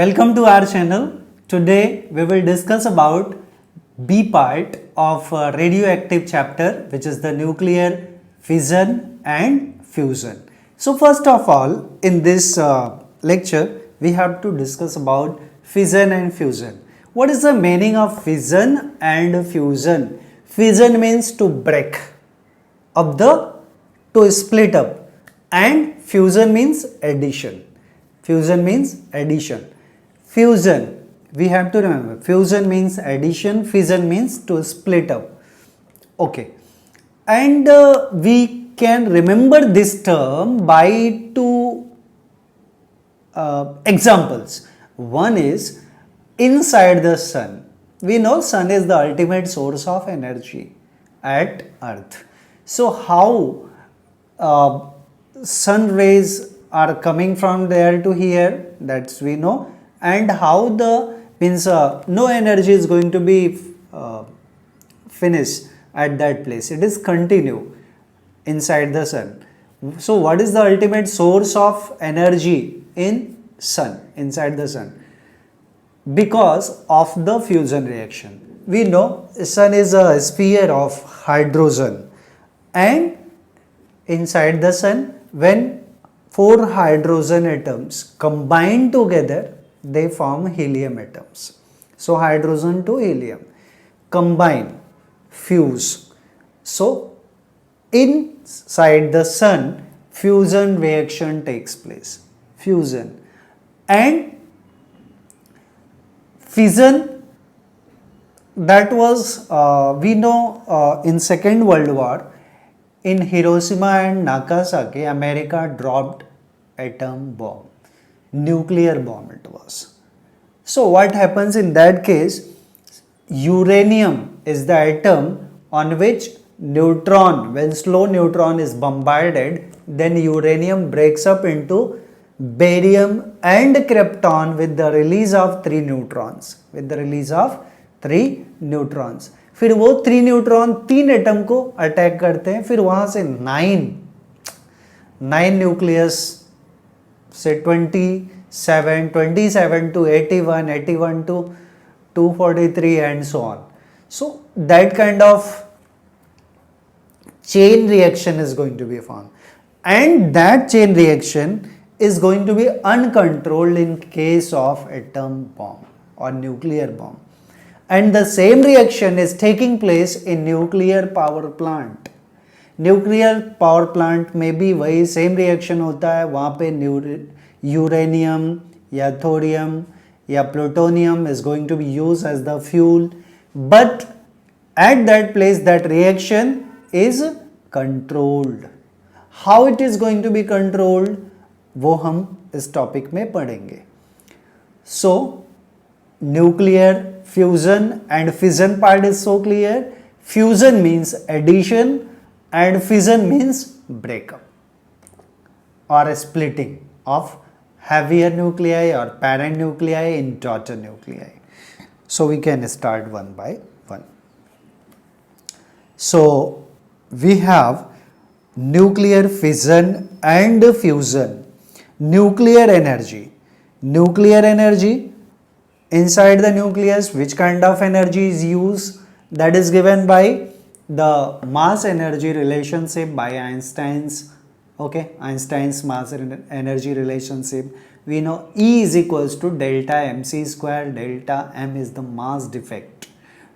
Welcome to our channel. Today we will discuss about B part of radioactive chapter, which is the nuclear fission and fusion. So first of all, in this lecture we have to discuss about fission and fusion. What is the meaning of fission and fusion? Fission means to break up, to split up, and fusion means addition. Fusion means addition. Fusion, we have to remember, fusion means addition, fission means to split up. Okay, and we can remember this term by two examples. One is inside the sun. We know sun is the ultimate source of energy at earth. So how sun rays are coming from there to here, that's we know, and how the means no energy is going to be finished at that place. It is continue inside the sun. So what is the ultimate source of energy in sun, inside the sun? Because of the fusion reaction. We know sun is a sphere of hydrogen, and inside the sun when four hydrogen atoms combine together, they form helium atoms. So hydrogen to helium combine, fuse. So inside the sun fusion reaction takes place. Fusion and fission, that was we know in Second World War, in Hiroshima and Nagasaki, America dropped atom bomb, nuclear bomb it was. So what happens in that case? Uranium is the atom on which neutron, when slow neutron is bombarded, then uranium breaks up into barium and krypton with the release of 3 neutrons. With the release of 3 neutrons. फिर वो 3 neutron 3 atom को attack करते हैं, फिर वहां से 9 nucleus से 27 to 81, 81 to 243 and so on. So that kind of chain reaction is going to be formed, and that chain reaction is going to be uncontrolled in case of atom bomb or nuclear bomb. And the same reaction is taking place in nuclear power plant. Nuclear power plant में भी वही same reaction होता है. वहाँ पे uranium या thorium या plutonium is going to be used as the fuel. But at that place that reaction is controlled. How it is going to be controlled, वो हम इस topic में पढ़ेंगे. So nuclear fusion and fission part is so clear. Fusion means addition and fission means breakup or splitting of heavier nuclei or parent nuclei in daughter nuclei. So we can start one by one. So we have nuclear fission and fusion. Nuclear energy. Nuclear energy, inside the nucleus, which kind of energy is used? That is given by the mass energy relationship by Einstein's, Einstein's mass energy relationship. We know E is equals to delta mc square. Delta m is the mass defect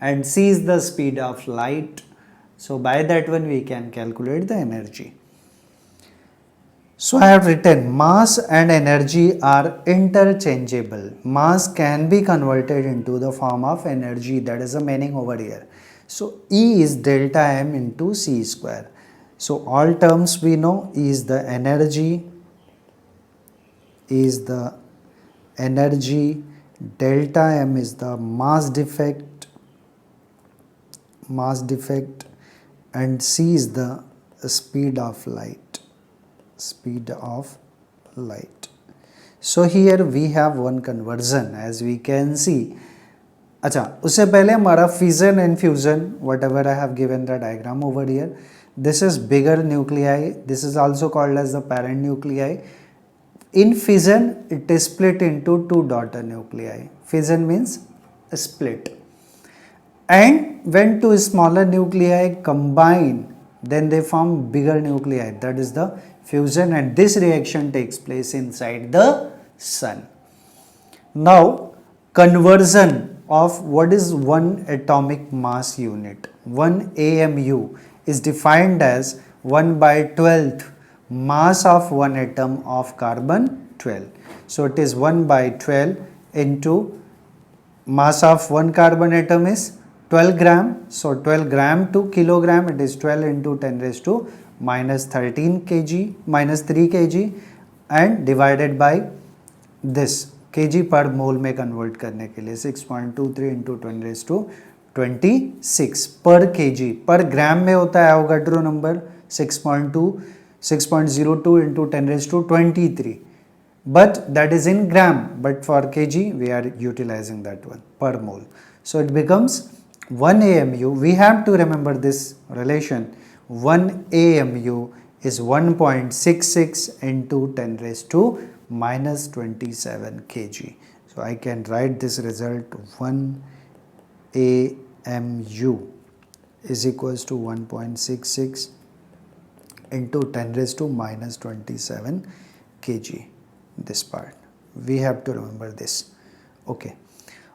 and c is the speed of light. So by that one we can calculate the energy. So I have written mass and energy are interchangeable. Mass can be converted into the form of energy. That is the meaning over here. So E is delta m into c square. So all terms we know. E is the energy. Delta m is the mass defect. And c is the speed of light. So here we have one conversion, as we can see. अच्छा, उससे पहले हमारा fission and fusion, whatever I have given the diagram over here, this is bigger nuclei. This is also called as the parent nuclei. In fission, it is split into two daughter nuclei. Fission means split. And when two smaller nuclei combine, then they form bigger nuclei. That is the fusion, and this reaction takes place inside the sun. Now, conversion of what is one atomic mass unit. 1 AMU is defined as 1 by 12th mass of one atom of carbon 12. So, it is 1 by 12 into mass of one carbon atom is 12 gram. So, 12 gram to kilogram, it is 12 into 10 raised to minus 13 kg, minus 3 kg, and divided by this kg per mole में convert करने के लिए 6.23 into 10 raised to 26 per kg. पर ग्राम में होता है Avogadro number 6.02 into 10 raised to 23. But that is in gram, but for kg we are utilizing that one per mole. So it becomes 1 AMU. We have to remember this relation. 1 AMU is 1.66 into 10 raised to minus 27 kg. So I can write this result 1 AMU is equals to 1.66 into 10 raised to minus 27 kg. This part we have to remember this. Okay,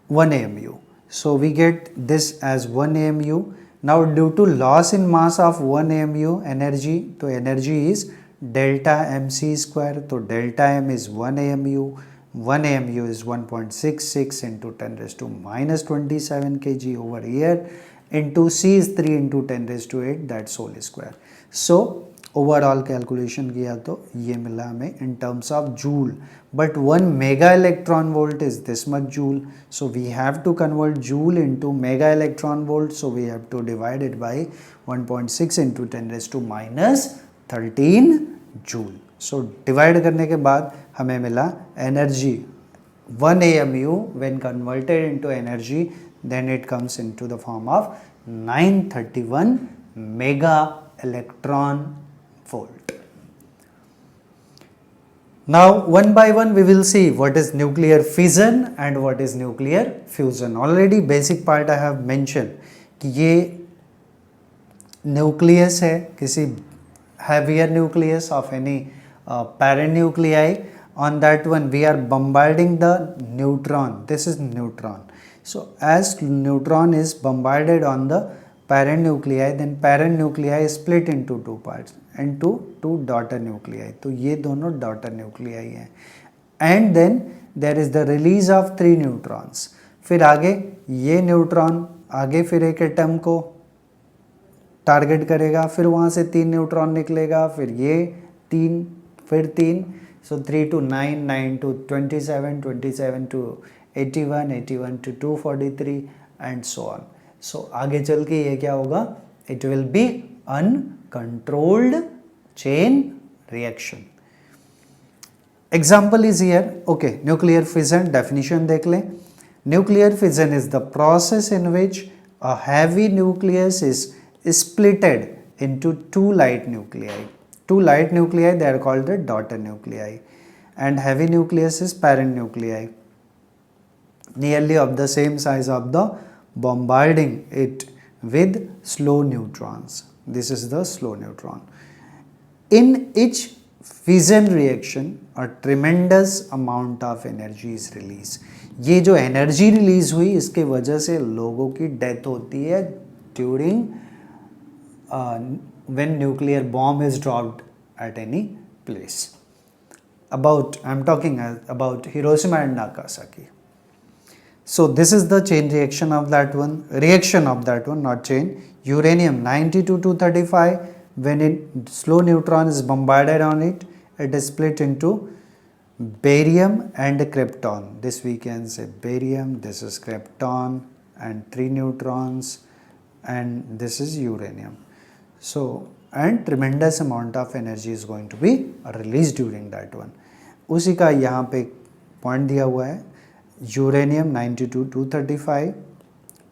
1 AMU. So we get this as 1 AMU. Now due to loss in mass of 1 AMU, energy, so energy is delta mc square. So delta m is 1 AMU. 1 AMU is 1.66 into 10 raised to minus 27 kg over here, into c is 3 into 10 raised to 8, that's whole square. So overall calculation किया तो ये मिला हमें in terms of joule, but 1 mega electron volt is this much joule. So we have to convert joule into mega electron volt. So we have to divide it by 1.6 into 10 raise to minus 13 joule. So divide करने के बाद हमें मिला energy 1 AMU when converted into energy, then it comes into the form of 931 mega electron volt. Now one by one we will see what is nuclear fission and what is nuclear fusion. Already basic part I have mentioned कि ये nucleus है किसी heavier nucleus of any parent nuclei. On that one we are bombarding the neutron. This is neutron. So as neutron is bombarded on the parent nuclei, then parent nuclei is split into two parts into two daughter nuclei. तो ये दोनों daughter nuclei हैं. And then there is the release of 3 neutrons. फिर आगे ये neutron आगे फिर एक एटम को टारगेट करेगा, फिर वहाँ से 3 न्यूट्रॉन निकलेगा, फिर ये 3, फिर 3. So 3 to 9, 9 to 27, 27 to 81, 81 to 243 and so on. So आगे चल के ये क्या होगा? It will be uncontrolled chain reaction. Example is here. Okay, nuclear fission definition देख लें. Nuclear fission is the process in which a heavy nucleus is splitted into two light nuclei. Two light nuclei, they are called the daughter nuclei, and heavy nucleus is parent nuclei, nearly of the same size of the bombarding it with slow neutrons. This is the slow neutron. In each fission reaction, a tremendous amount of energy is released. ये जो energy release हुई इसके वजह से लोगों की death होती है during when nuclear bomb is dropped at any place. I'm talking about Hiroshima and Nagasaki. So this is the chain reaction of that one, not chain. Uranium 90 to 235, when slow neutron is bombarded on it, it is split into barium and krypton. This we can say barium, this is krypton and 3 neutrons, and this is uranium. So and tremendous amount of energy is going to be released during that one. उसी का यहाँ पे point दिया हुआ है. Uranium 90 to 235,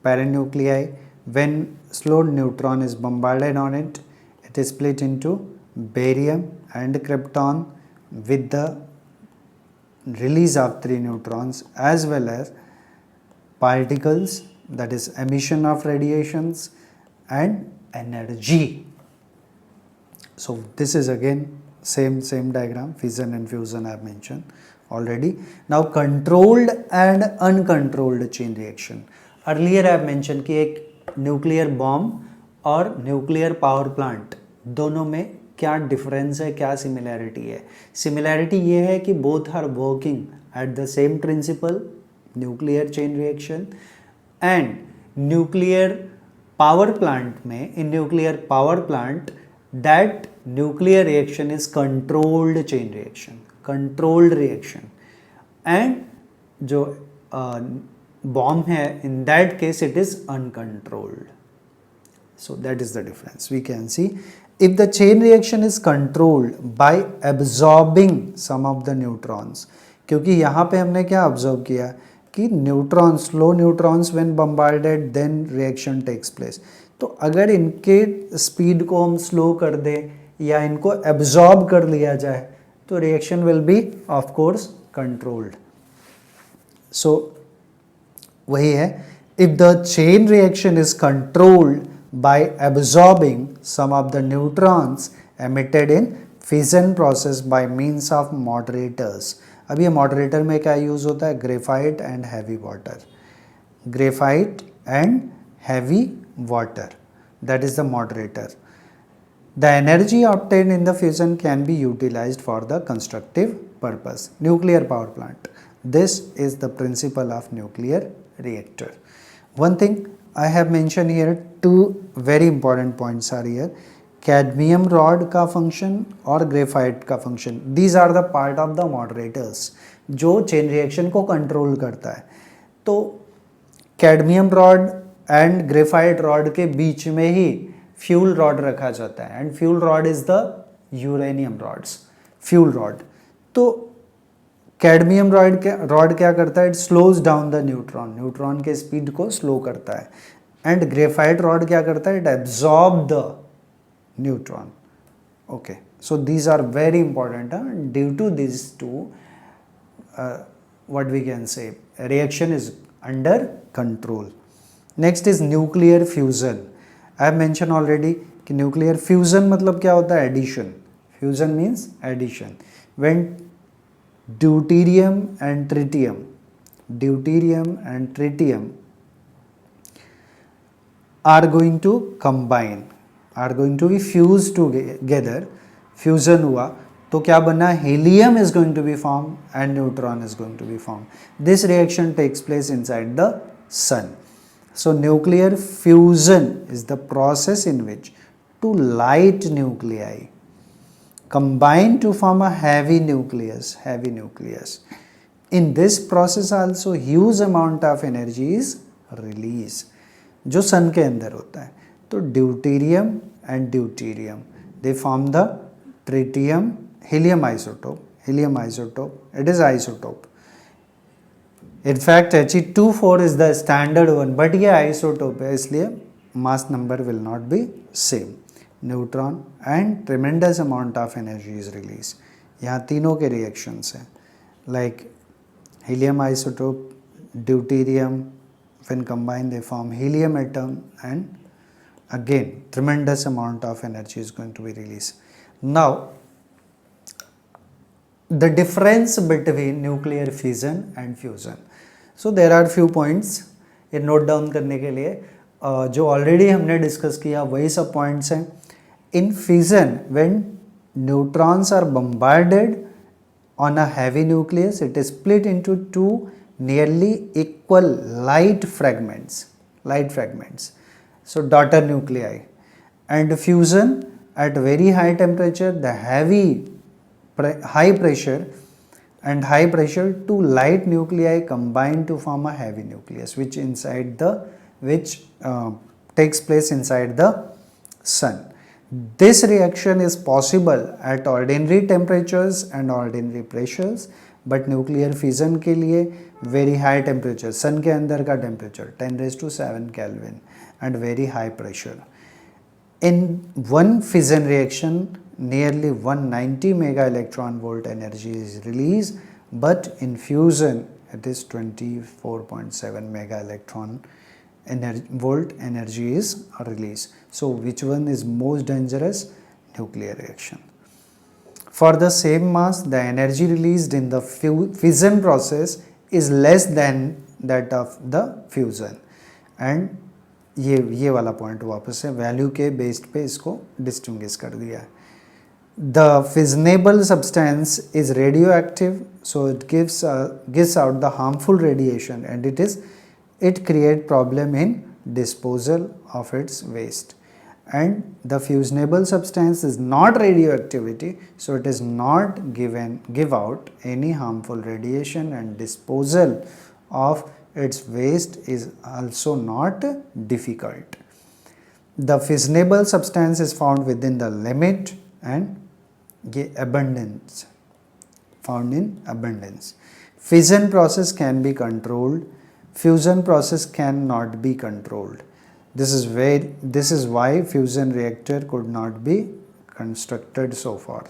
parent nuclei, when slow neutron is bombarded on it, it is split into barium and krypton with the release of 3 neutrons as well as particles, that is emission of radiations and energy. So this is again same diagram, fission and fusion I have mentioned already. Now controlled and uncontrolled chain reaction. Earlier I have mentioned कि एक nuclear bomb और nuclear power plant दोनों में क्या difference है, क्या similarity है. Similarity ये है कि both are working at the same principle, nuclear chain reaction. And nuclear power plant में, in nuclear power plant that nuclear reaction is controlled chain reaction, controlled reaction. And जो bomb है, in that case it is uncontrolled. So that is the difference. We can see if the chain reaction is controlled by absorbing some of the neutrons, क्योंकि यहाँ पे हमने क्या observe किया कि neutrons, low neutrons when bombarded then reaction takes place. तो अगर इनके स्पीड को हम स्लो कर दें या इनको एब्जॉर्ब कर लिया जाए तो reaction will be of course controlled. So वही है, if the chain reaction is controlled by absorbing some of the neutrons emitted in fission process by means of moderators. अब ये मॉडरेटर में क्या यूज होता है? Graphite and heavy water. Graphite and heavy water, that is the moderator. The energy obtained in the fusion can be utilized for the constructive purpose. Nuclear power plant. This is the principle of nuclear reactor. One thing I have mentioned here, two very important points are here. Cadmium rod का function और graphite का function. These are the part of the moderators जो chain reaction को control करता है. तो cadmium rod and graphite rod के बीच में ही फ्यूल रॉड रखा जाता है. And fuel rod is the uranium rods, fuel rod. तो कैडमियम रॉड क्या करता है? It slows down the neutron, neutron के स्पीड को स्लो करता है. एंड ग्रेफाइट रॉड क्या करता है? It absorb the neutron. Okay, so these are very important. Due to this to what we can say reaction is under control. Next is nuclear fusion. I have mention already कि nuclear fusion मतलब क्या होता है? Addition. Fusion means addition. When deuterium and tritium are going to combine, are going to be fuse together, fusion हुआ तो क्या बना? Helium is going to be form and neutron is going to be form. This reaction takes place inside the sun. So nuclear fusion is the process in which two light nuclei combine to form a heavy nucleus. In this process also huge amount of energy is released, जो सन के अंदर होता है. तो deuterium and deuterium they form the tritium helium isotope. It is isotope. In fact He2 is the standard one, but ये isotope है इसलिए mass number will not be same. Neutron and tremendous amount of energy is released. यहाँ तीनों के reactions हैं, like helium isotope, deuterium, when combined they form helium atom, and again tremendous amount of energy is going to be released. Now the difference between nuclear fission and fusion. So there are few points ये note down करने के लिए, जो already हमने discuss किया वही सब points हैं. In fission when neutrons are bombarded on a heavy nucleus, it is split into two nearly equal light fragments. So daughter nuclei. And fusion at very high temperature, the high pressure two light nuclei combine to form a heavy nucleus, which takes place inside the sun. This reaction is possible at ordinary temperatures and ordinary pressures, but nuclear fission के लिए very high temperature, sun के अंदर का temperature 10⁷ Kelvin and very high pressure. In one fission reaction, nearly 190 mega electron volt energy is released. but in fusion it is 24.7 mega electron volt energy is released. So which one is most dangerous? Nuclear reaction. For the same mass, the energy released in the fission process is less than that of the fusion. And ये वाला point वापस से value के based पे इसको distinguish कर दिया है. The fissionable substance is radioactive, so it gives out the harmful radiation, and it create problem in disposal of its waste. And the fusionable substance is not radioactivity, so it is not give out any harmful radiation, and disposal of its waste is also not difficult. The fissionable substance is found within the limit and abundance, found in abundance. Fission process can be controlled, fusion process cannot be controlled. This is why fusion reactor could not be constructed so far.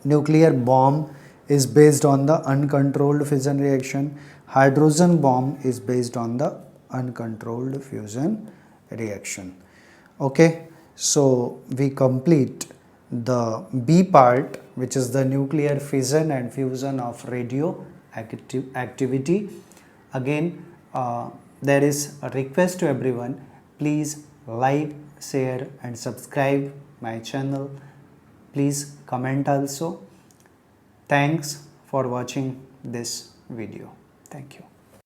Nuclear bomb is based on the uncontrolled fission reaction. Hydrogen bomb is based on the uncontrolled fusion reaction. Okay, so we complete the B part, which is the nuclear fission and fusion of radioactivity. Again, there is a request to everyone, please like, share and subscribe my channel. Please comment also. Thanks for watching this video. Thank you.